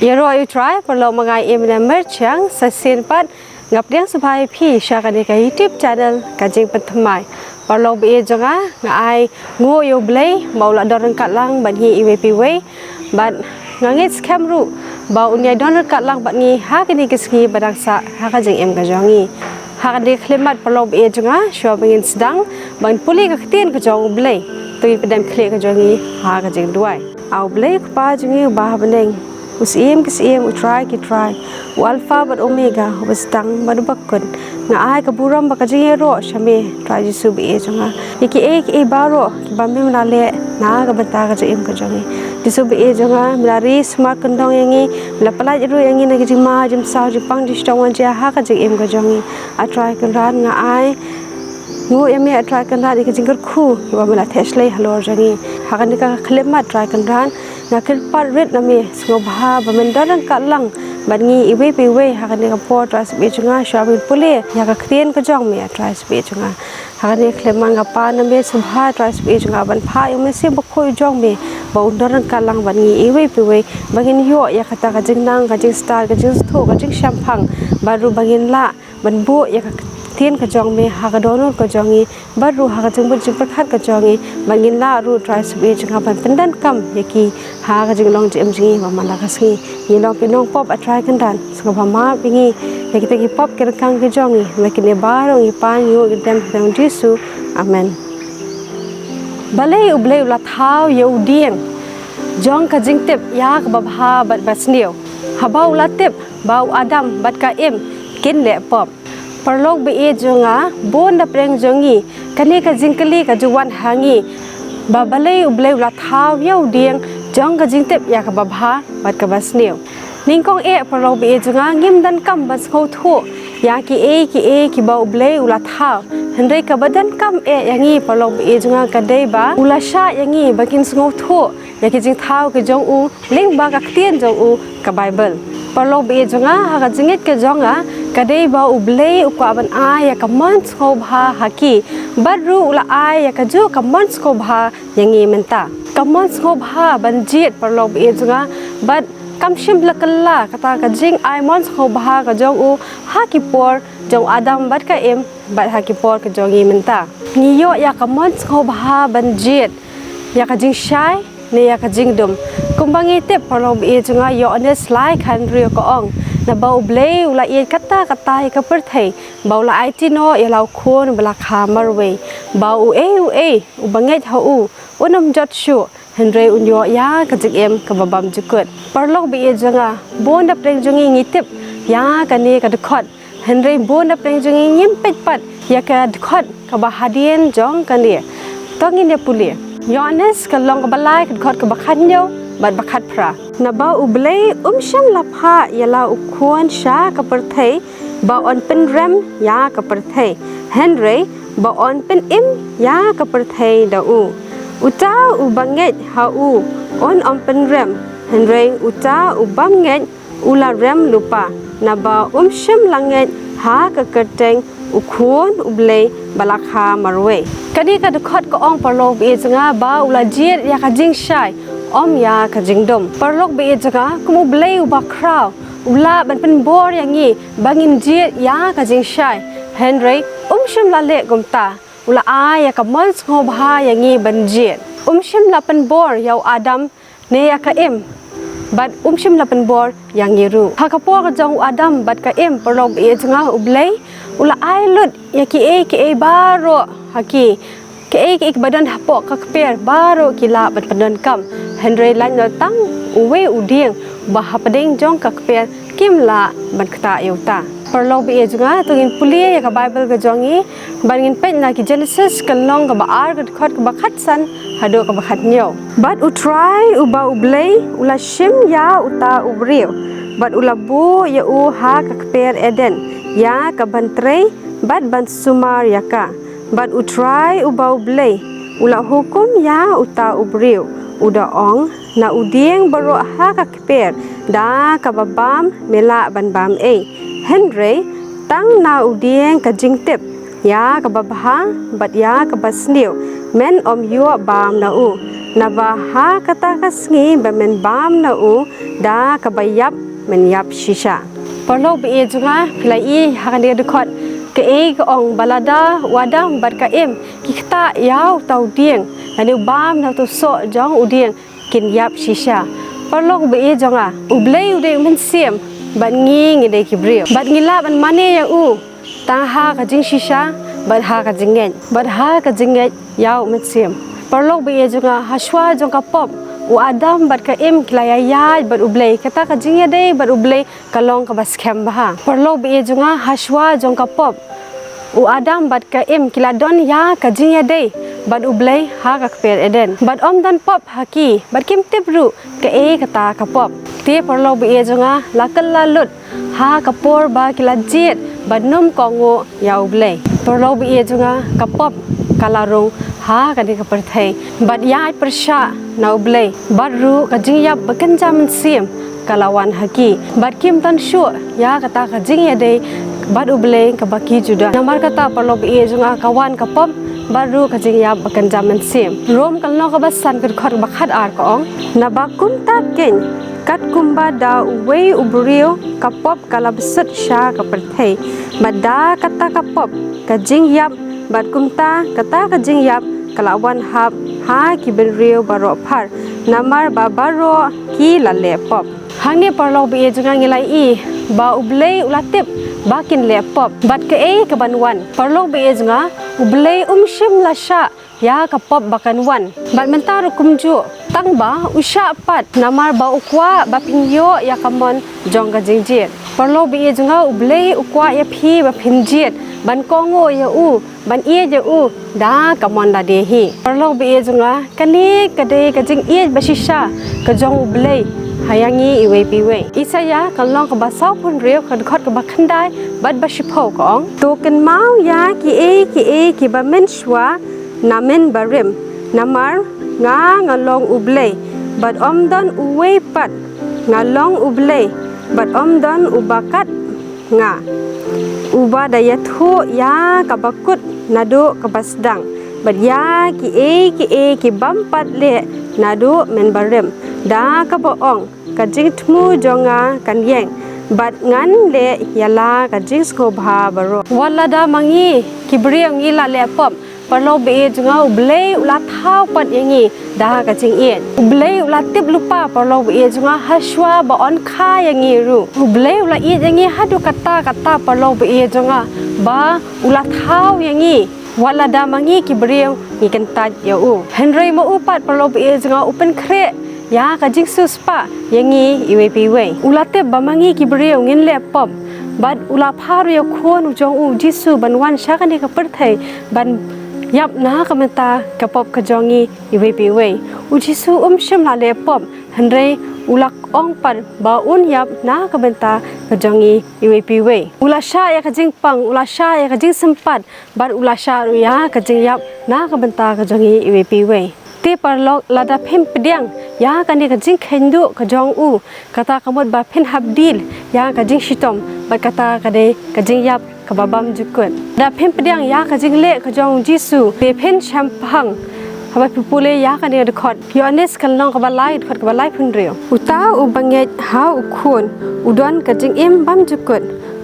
Yero you try perlu mengai merchang sasin pat ngap diang sebai pi syaka ni ka YouTube channel kajing pertamai perlu be jonga ngai ngo you blei mau la dorang kat lang ban hi iwe we ban ngangit scam ru bau unyai dorang kat lang ban ni ha kini keski badaksa ha kajing ka jongi ha kadi klimat perlu be jonga syo bengin sedang ban puli ka ktien ka jong blei tui pedam kle ka jongi ha kajing duai au blei pa jongi ba beneng usim utry ki try alpha but omega was tang badubakun nga ai ka buram ba ka jero shame try jisu be jonga iki baro ki bambe male na ka bata ka jem ka jongi jisu be jonga mari smart kandong yangi la pala ru yangi na ki ma jim sa jipang distong ja ha ka jem ka jongi a try kan ran nga ai ngo yame a try kan ran ki jingkar khu wa mala teshle halor jongi ha kan ka khlemat try kan ran nakil pat red nami ngobha bamandaran kalang bangi iwe piwe hakane ka po tras be chunga shabi pule ya ka krien ka jong me tras be chunga hakane khleman ka pa nami subha tras be chunga ban pha yum se bkhoi jong me baundaran kalang bangi iwe piwe bangin yo ya kata ka jingnang ka jing star ka jing tho ka jing shampang baru bangin la ban bo ya ka tien ka jong me ha ka dono ka jongi baru ha ka jing bu jing prakhat ka jongi bangin la ru tras be chunga ban pendan kam yaki ha ka jing long jem jingi wa mala ka singi ni long pinong pop a try kan dan so ba ma pingi ya kita ki pop ke kang ke jongi makin baro i pan yo gedam dang jisu amen Balei U Blei la thaw yo dieng jong ka jingtip ya ka babha bat sniew habau la tip bau adam bat ka im kin le pop perlok be e jonga bon da preng jongi kali ka jingkali ka juwan hangi ba Balei U Blei la thaw yo dieng jong ka jingtip ya ka babha bat ka sniew ningkong e perlok be e jonga ngim dan kam bas khau thu ya ki ba U Blei ula thaw hendai ka badan kam e yangi perlok be e jonga ka dei ba ula sha yangi bakin ngau thu ya ki jing thaw ke jong u ling ba ka ktien jong u ka bible perlok be e jonga ha ka jingit ke jonga ka dei ba U Blei u ka ban a ya ka man khau bha haki baru ula ai ya ka ju ka man khau bha yangi menta ka man khau bha ban jiet perlok be e jonga bat kam shim lakalla kata ka jing ai mon khau bha ka jong u ha ki por jong adam bat ka em bat ha ki por ka jong i menta ni yo ya ka mon khau bha ban jiet ya ka jing shai ne ya ka jing dum kumbangi te perlok be e jonga yo ne slai khan rio ko ong na ba U Blei ula e kata ka perthei ba ula ai ti no ya lau khon bala kha marwe ba u e u bangai tha u onam jot shu hendrei unyo ya ka jik em ka babam jukut perlok be e jonga bon da preng jongi ngitip ya ka ne ka dkhot hendrei bon da preng jongi nyim pet pat ya ka dkhot ka ba hadien jong ka ne tongin ne puli yones ka long ka balai ka dkhot ka bakhan yo bat bakhat phra na ba U Blei shang la pha ya la u khon sha ka perthei ba on pen rem ya ka perthei hendrei ba on pen im ya ka perthei da u uta u banget ha u on pen rem hendrei uta u banget ula rem lupa na ba sham langet ha ka kerteng u khon U Blei balakha marwe kadi ka dkhot ko ong perlok be janga ba ula jiet ya ka jing shai om ya ka jingdom perlok be jaga kumu Blei u ba kraw ula ban pen bor yangi bangin jiet ya ka jing shai hendrei shim la le gumta ula a ya ka mon ngo bha yangi ban jiet shim la pen bor yau adam ne ya ka em bat shim la pen bor yang yiru ha ka por ka jong adam bat ka em perlok be jaga U Blei ula ai lut ya ki e baro haki ke badan hapok ka kper baro kila bat padan kam hendrei lan no tang uwe udieng ba hapadeng jong ka kper kimla ban kta yota perlok be junga tungin pulie ya ka bible ka jongi bangin pet na ki genesis ka long ka ba ar ka khot ka ba khat san hado ka ba khat nyo bat u try u ba U Blei ula shim ya uta ubriu bat ula bu ya u ha ka kper eden ya ka bantrei bat ban sumar ya ka bat u try u ba U Blei ula hukum ya uta ubriu uda ong na udieng baro ha ka kper da ka babam mela ban bam e hendrei tang na udieng ka jingtip ya ka babha bat ya ka basniu men om yo bam na u nabaha kata kasngi bamen bam na u da kabayap menyap shisha perlu be junga pilai hakan dia dekot ke ke ong balada wadam bat ka em kita yau tau dieng anu bam na tu so jong udieng kin yap shisha perlu be jonga u blei ude men siem bat ngi de kibriu bat ngila ban mane ya u ta ha ka jing shisha bat ha ka jingen bat ha ka jinget yau men siem perlu be junga haswa jong ka pop u adam bat ka em klaya ya bat u blei kata ka jingya dei bat u blei kalong ka bas kem ba perlu be junga haswa jong ka pop u adam bat ka em kiladon ya ka jingya dei bat u blei ha ka per eden bat om dan pop haki bat kim tibru ka kata ka pop te perlu be junga lakal lalut ha ka por ba kilajit bat num kongo ya u blei perlu be junga ka pop kalarung ha ka di ka perthai bat ya persha na u blei bat ru ka jingyap bakan jam sim kalawan haki bat kim tan shu ya kata ka jingya dei bat u blei ka baki juda namar kata perlu be junga kawan ka pop baru ka jingyap bakan jam sim rom kalno ka basan ker khot bakhat ar ka ong na bakum ta ken kat kumba da uwei ubrio ka pop kalabsut sha ka perthai bada kata ka pop ka jingyap bat kumta kata ka jingyap kalawan hap ha ki benrio baro phar namar babaro ki lale pop hangni parlo be junga ngilai I ba ublei ulatip bakin le pop bat ke ka banwan parlo be junga ublei shim lasha ya ka pop bakan wan bat mentar kumju tang ba usha pat namar ba ukwa ba pingyo ya kamon jong ka jingjit parlo be junga ublei ukwa ya phi ba phinjit ban kongo ya u ban ie ya u da kamon da dehi perlu be junga kani kade ka jing ie basisha ka jong blei hayangi iwe piwe isaya kalong ka basau pun reu kan khot ka bakhandai bat basipho ka ong to kan mau ya ki ba men shwa namen barim namar ngalong ublei bat omdon uwe pat ngalong ublei bat omdon ubakat nga uba daya thu ya kabakut nado kabasdang bat ya ki bampat le nado men barem da kaboong kajing tmu jonga kanyeng bat ngan le yala kajing sko bha baro wala da mangi kibriang ila le pop parlo be junga ublei ula thau pat yangi da kajing ien ublei ula tip lupa parlo be junga haswa ba on kha yangi ru ublei ula I yangi hadu kata parlo be junga ba ula thau yangi wala da mangi kibriang ikan tat ya u henry mo upat parlo be junga open kre ya kajing suspa yangi iwe piwe ula tip ba mangi kibriang ngin le pop bat ula pharu ya khon ujong u jisu banwan shakani ka perthai ban yap na kamenta kapop kajongi iwe piwe ujisu shim la le pop henry ulak ong par ba un yap na kamenta kajongi iwe piwe ula sha ya kajing pang ula sha ya kajing sempat bar ula sha ru ya kajing yap na kamenta kajongi iwe piwe te parlok lada phem pediang ya kani kajing khendu kajong u kata kamot ba phen habdil ya kajing shitom ba kata kade kajing yap kababam jukut da phem pediang ya kajing le kajong jisu pe phen champang haba pupule ya kani de khot yones kalong kabalai khot kabalai phunreu uta u banget ha u khun udon kajing em bam jukut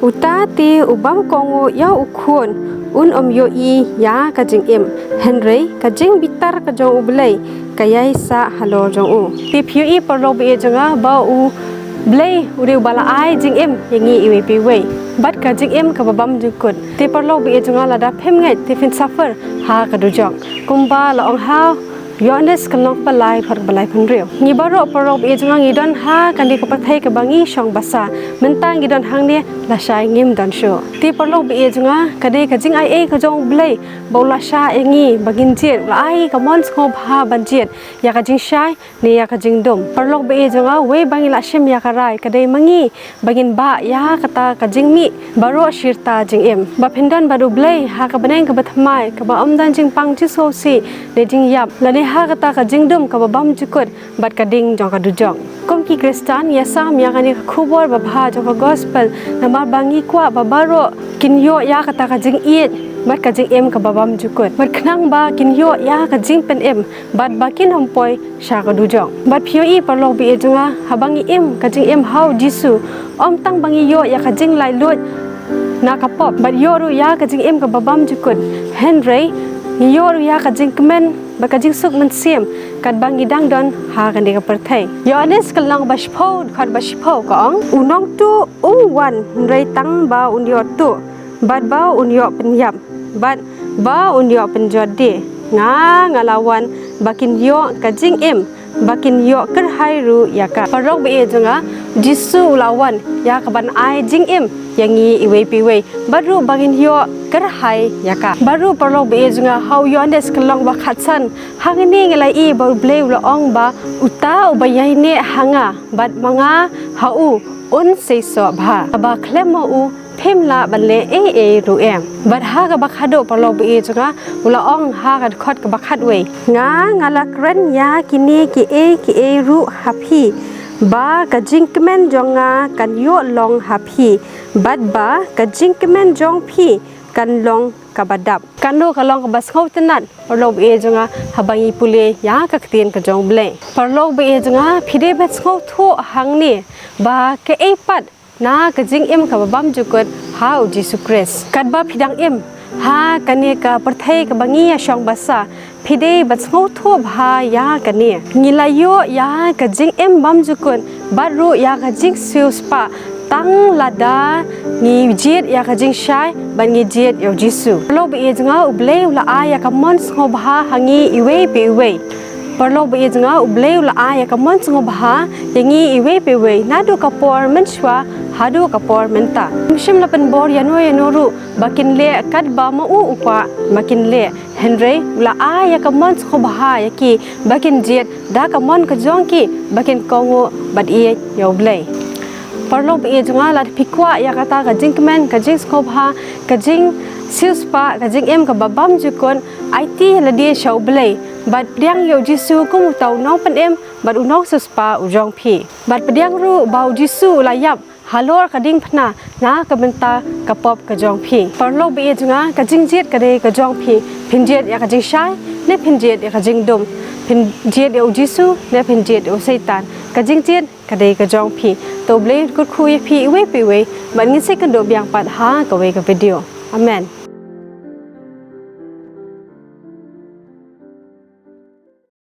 uta ti u bam kongo ya u khun un yo I ya kajing em henry kajing bitar kajong ublei kayai sa halo jong u ti phu I parlo be jonga ba u blei uriu bala ai jing em yangi iwe piwe bat kajing em kababam jukut ti parlo be jonga lada phem ngai ti fin suffer ha kadu jong kumba la ong ha yones kalong balai phar balai phunreu ni baro parlo be jonga ngi don ha kandi ka pathai ka bangi shong basa mentang gi don hang ne la shai ngim don sho ti parlo be jonga kade kajing ai ka jong blei bola sha engi bagin jet la ai ka mon sko bha ban jet ya kajing shai ni ya kajing dom parlo be jonga we bangi la shem ya karai kade mangi bagin ba ya kata kajing mi baro shirta jing em ba phindan badu blei ha ka baneng ka bathmai ka ba omdan jing pang chi so si de jing yap la ne ha kata kajing dom ka ba bam jukut bat kading jong ka du jong kom ki kristan ya sam ya kani khubor ba bha jong ka gospel namar bangi kwa ba baro kinyo ya kata kajing it บัดกะจิงเอ็มกับบะบำจุกดบัดขนังบากินโยยากะจิงเป็นเอ็มบัดบากินหอมปอยชากะดูจองบัดพิโออีปะโลบีเอจงาหาบังอีเอ็มกะจิงเอ็มเฮาจิสูออมตั้งบังอีโยยากะจิงไลลุดนากะปอบบัดโยรุยากะจิงเอ็มกับบะบำจุกดเฮนเรย์โยรุยากะจิงกะเมนบัดกะจิงสุกมันเสียมกัดบังอีดังดอนหากันเดกะประเทศยอนิสกะลังบาชโพขัดบาชโพกองอุนองตุอุวันเรย์ตังบาอุนยอตุบัดบาอุนยอเป็นยับบัดบาอุนยอเป็นจอดเดงาลาวันบักินยอกะจิงเอ็มบักินยอกะไฮรูยากะปรอกเบเอจงาจิสูลาวันยากะบันไอจิงเอ็มยังงี้อีเวปีเวบัดรูบักินยอกะไฮยากะบัดรูปรอกเบเอจงาเฮายอนเดสกะลองบาขัดซันหังนี่งะไลอีบาเบลวละอองบาอุตาอุบายเนหังาบัดมังาฮาอูอุนเซซอบาบาเคลมอูเพิ่มละบันเลเอรูเอ็มบัดฮากับบักฮัดโดปลอบเอจงะอุละอ่องฮากับคอดกับบักฮัดเวงาลักเรนยากินีกิเอรูฮับฮีบากะจิงกเมนจงงากันโยลองฮับฮีบัดบากะจิงกเมนจงพีกันลองกับบัดดับกันโดกะลองกับบัสเขาตนัดปลอบเอจงะฮับังอีปุเลยากักเตียนกับจงเบลปลอบเอจงะพิเดบัสเขาทั่วหังนี่บากะเอปัดนากะจิงเอ็มกับบะบัมจุกดฮาอุจิสุคริสกัดบาพิดังเอ็มฮากันเนกะประเทศกับบังอีชองบาษาพิเดบัสงูทั่วบายากันเนงิลายโยยากะจิงเอ็มบัมจุกดบัดรูยากะจิงซิวสปาตั้งลาดางีเจียดยากะจิงชายบันงีเจียดยอจิสุโลบเอจงาอุเบลละอายากะมอนสงบฮาหังอีอีเวปีเวปรโลบเอจงาอุเบลละอายากะมอนสงบฮายังงีอีเวปีเวนาดูกะปอร์มันชัวhadu kapor menta mishim la pen bor yanoru bakin le kat ba ma upa makin le henry la aya ka mon kho bha yaki bakin jet da ka mon ka jongki bakin kongo bad e yo blei parlop e junga la phikwa yakata ka jingmen ka jing kho bha ka jing siuspa ka jing em ka babam jukon it la die show blei bad priang yo jisu kum tau no pen em bad unok suspa ujong phi bad priang ru bau jisu la yap halor kading phna na kabenta kapop ka jong phi parlo be junga ka jingjet ka de ka jong phi phinjet ya ka jing shai ne phinjet ya ka jing dum phinjet ya ujisu ne phinjet ya satan ka jingjet ka de ka jong phi to ble kut khu phi we pi we ban ngi se kan do byang pat ha ka we ka video amen